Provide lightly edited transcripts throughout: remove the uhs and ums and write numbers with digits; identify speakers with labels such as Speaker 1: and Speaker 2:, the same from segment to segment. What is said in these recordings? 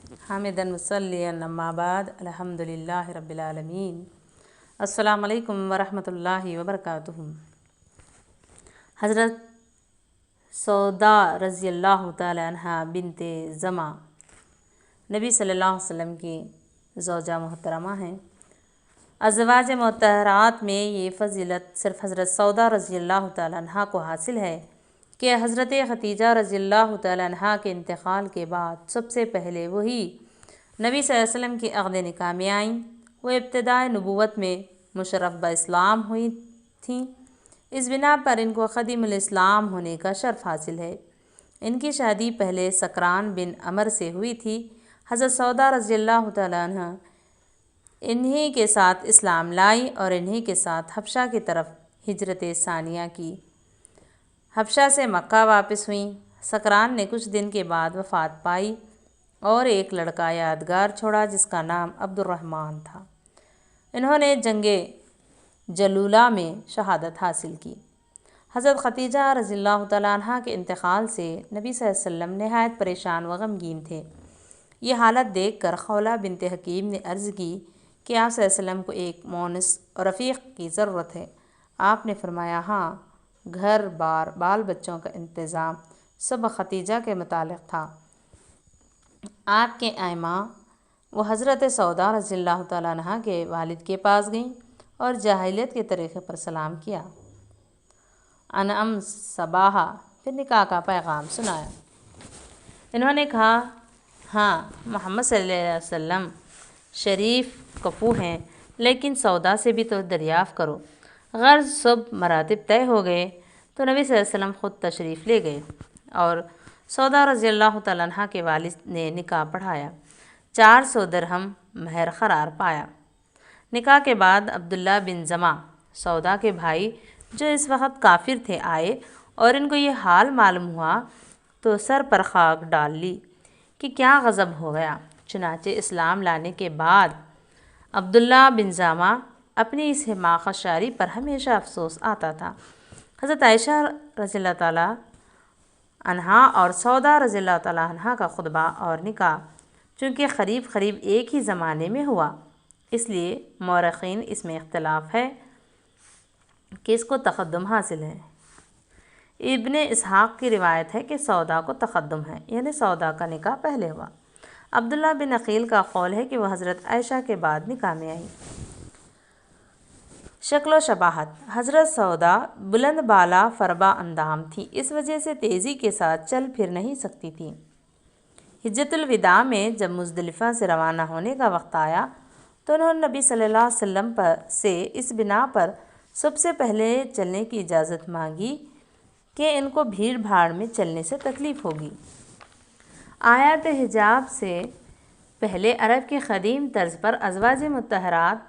Speaker 1: حامدًا مصليًا أما بعد الحمدللہ رب العالمین۔ السلام علیکم ورحمۃ اللہ وبرکاتہ۔ حضرت سودا رضی اللہ تعالی عنہ بنت زمعہ نبی صلی اللہ علیہ وسلم کی زوجہ محترمہ ہیں۔ ازواج مطہرات میں یہ فضیلت صرف حضرت سودا رضی اللہ تعالی عنہ کو حاصل ہے کہ حضرت ختیجہ رضی اللہ تعالی عنہ کے انتقال کے بعد سب سے پہلے وہی نبی صلی اللہ علیہ وسلم کی عقد نکاح میں آئیں۔ وہ ابتدائے نبوت میں مشرف باسلام ہوئی تھیں، اس بنا پر ان کو خادم الاسلام ہونے کا شرف حاصل ہے۔ ان کی شادی پہلے سکران بن عمر سے ہوئی تھی۔ حضرت سودا رضی اللہ تعالی عنہ انہی کے ساتھ اسلام لائی اور انہی کے ساتھ حبشہ کی طرف ہجرت ثانیہ کی۔ حبشہ سے مکہ واپس ہوئیں۔ سکران نے کچھ دن کے بعد وفات پائی اور ایک لڑکا یادگار چھوڑا جس کا نام عبد الرحمن تھا۔ انہوں نے جنگ جلولہ میں شہادت حاصل کی۔ حضرت ختیجہ رضی اللہ تعالیٰ عنہ کے انتقال سے نبی صلی اللہ علیہ وسلم نہایت پریشان و غمگین تھے۔ یہ حالت دیکھ کر خولہ بنت حکیم نے عرض کی کہ آپ صلی اللہ علیہ وسلم کو ایک مونس اور رفیق کی ضرورت ہے۔ آپ نے فرمایا، ہاں، گھر بار بال بچوں کا انتظام سب ختیجہ کے متعلق تھا۔ آپ کے ائمہ وہ حضرت سودا رضی اللہ تعالیٰ عنہ کے والد کے پاس گئیں اور جاہلیت کے طریقے پر سلام کیا، انعم صباحا، پھر نکاح کا پیغام سنایا۔ انہوں نے کہا، ہاں، محمد صلی اللہ علیہ وسلم شریف کفو ہیں، لیکن سودا سے بھی تو دریافت کرو۔ غرض سب مراتب طے ہو گئے تو نبی صلی اللہ علیہ وسلم خود تشریف لے گئے اور سودا رضی اللہ تعالیٰ عنہ کے والد نے نکاح پڑھایا۔ 400 درہم مہر قرار پایا۔ نکاح کے بعد عبداللہ بن زمعہ سودا کے بھائی جو اس وقت کافر تھے آئے اور ان کو یہ حال معلوم ہوا تو سر پر خاک ڈال لی کہ کیا غضب ہو گیا۔ چنانچہ اسلام لانے کے بعد عبداللہ بن زمعہ اپنی اس حماقت شاری پر ہمیشہ افسوس آتا تھا۔ حضرت عائشہ رضی اللہ تعالیٰ عنہا اور سودا رضی اللہ تعالیٰ عنہ کا خطبہ اور نکاح چونکہ قریب ایک ہی زمانے میں ہوا، اس لیے مورخین اس میں اختلاف ہے کہ اس کو تقدم حاصل ہے۔ ابن اسحاق کی روایت ہے کہ سودا کو تقدم ہے، یعنی سودا کا نکاح پہلے ہوا۔ عبداللہ بن عقیل کا قول ہے کہ وہ حضرت عائشہ کے بعد نکاح میں آئی۔ شکل و شباہت: حضرت سودا بلند بالا فربا اندام تھی، اس وجہ سے تیزی کے ساتھ چل پھر نہیں سکتی تھی۔ حجۃ الوداع میں جب مزدلفہ سے روانہ ہونے کا وقت آیا تو انہوں نے نبی صلی اللہ علیہ وسلم سے اس بنا پر سب سے پہلے چلنے کی اجازت مانگی کہ ان کو بھیڑ بھاڑ میں چلنے سے تکلیف ہوگی۔ آیات حجاب سے پہلے عرب کی قدیم طرز پر ازواج مطہرات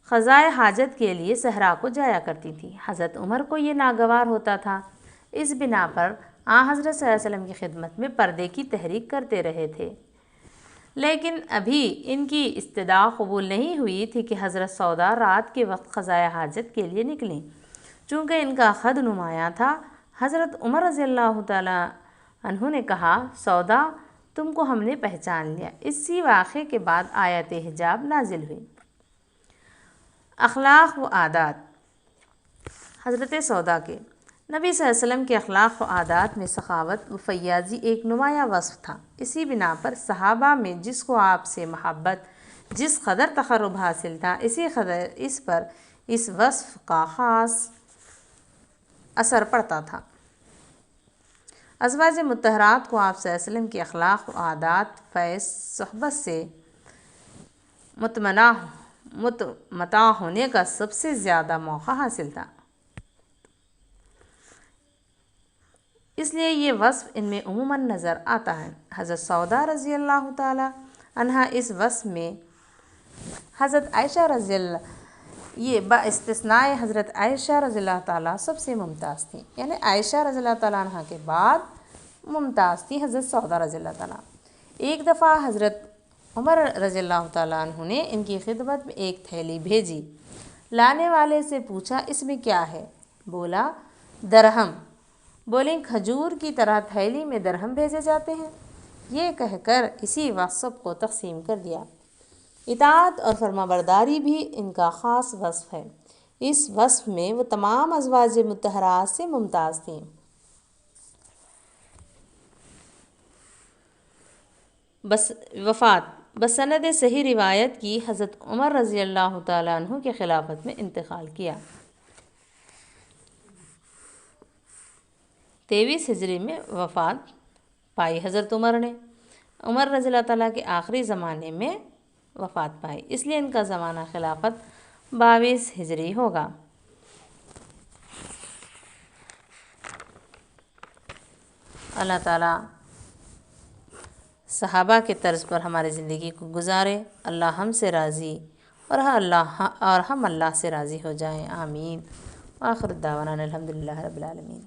Speaker 1: قضائے حاجت کے لیے صحرا کو جایا کرتی تھیں۔ حضرت عمر کو یہ ناگوار ہوتا تھا، اس بنا پر حضرت صلی اللہ علیہ وسلم کی خدمت میں پردے کی تحریک کرتے رہے تھے، لیکن ابھی ان کی استدعا قبول نہیں ہوئی تھی کہ حضرت سودا رات کے وقت قضائے حاجت کے لیے نکلیں۔ چونکہ ان کا قد نمایاں تھا، حضرت عمر رضی اللہ تعالیٰ عنہ نے کہا، سودا، تم کو ہم نے پہچان لیا۔ اسی واقعے کے بعد آیات حجاب نازل ہوئی۔ اخلاق و عادات: حضرت سودا کے نبی صلی اللہ علیہ وسلم کے اخلاق و عادات میں سخاوت و فیاضی ایک نمایاں وصف تھا۔ اسی بنا پر صحابہ میں جس کو آپ سے محبت، جس قدر تقرب حاصل تھا، اسی قدر اس پر اس وصف کا خاص اثر پڑتا تھا۔ ازواج مطہرات کو آپ صلی اللہ علیہ وسلم کے اخلاق و عادات، فیض، صحبت سے متمتع ہونے کا سب سے زیادہ موقع حاصل تھا، اس لیے یہ وصف ان میں عموماً نظر آتا ہے۔ حضرت سودا رضی اللہ تعالی عنہ اس وصف میں حضرت عائشہ رضی اللہ یہ باستثناء حضرت عائشہ رضی اللہ تعالیٰ سب سے ممتاز تھیں، یعنی عائشہ رضی اللہ تعالیٰ عنہ کے بعد ممتاز تھی حضرت سودا رضی اللہ تعالیٰ۔ ایک دفعہ حضرت عمر رضی اللہ تعالیٰ عنہ نے ان کی خدمت میں ایک تھیلی بھیجی۔ لانے والے سے پوچھا، اس میں کیا ہے؟ بولا، درہم۔ بولیں، کھجور کی طرح تھیلی میں درہم بھیجے جاتے ہیں؟ یہ کہہ کر اسی وقت سب کو تقسیم کر دیا۔ اطاعت اور فرما برداری بھی ان کا خاص وصف ہے۔ اس وصف میں وہ تمام ازواج مطہرات سے ممتاز تھیں۔ وفات بسند صحیح روایت کی حضرت عمر رضی اللہ تعالیٰ عنہ کے خلافت میں انتقال کیا۔ 23 ہجری میں وفات پائی حضرت عمر نے۔ عمر رضی اللہ تعالیٰ کے آخری زمانے میں وفات پائی، اس لیے ان کا زمانہ خلافت 22 ہجری ہوگا۔ اللہ تعالیٰ صحابہ کے طرز پر ہماری زندگی کو گزارے، اللہ ہم سے راضی اور ہم اللہ سے راضی ہو جائیں، آمین۔ وآخر دعوانا الحمدللہ رب العالمین۔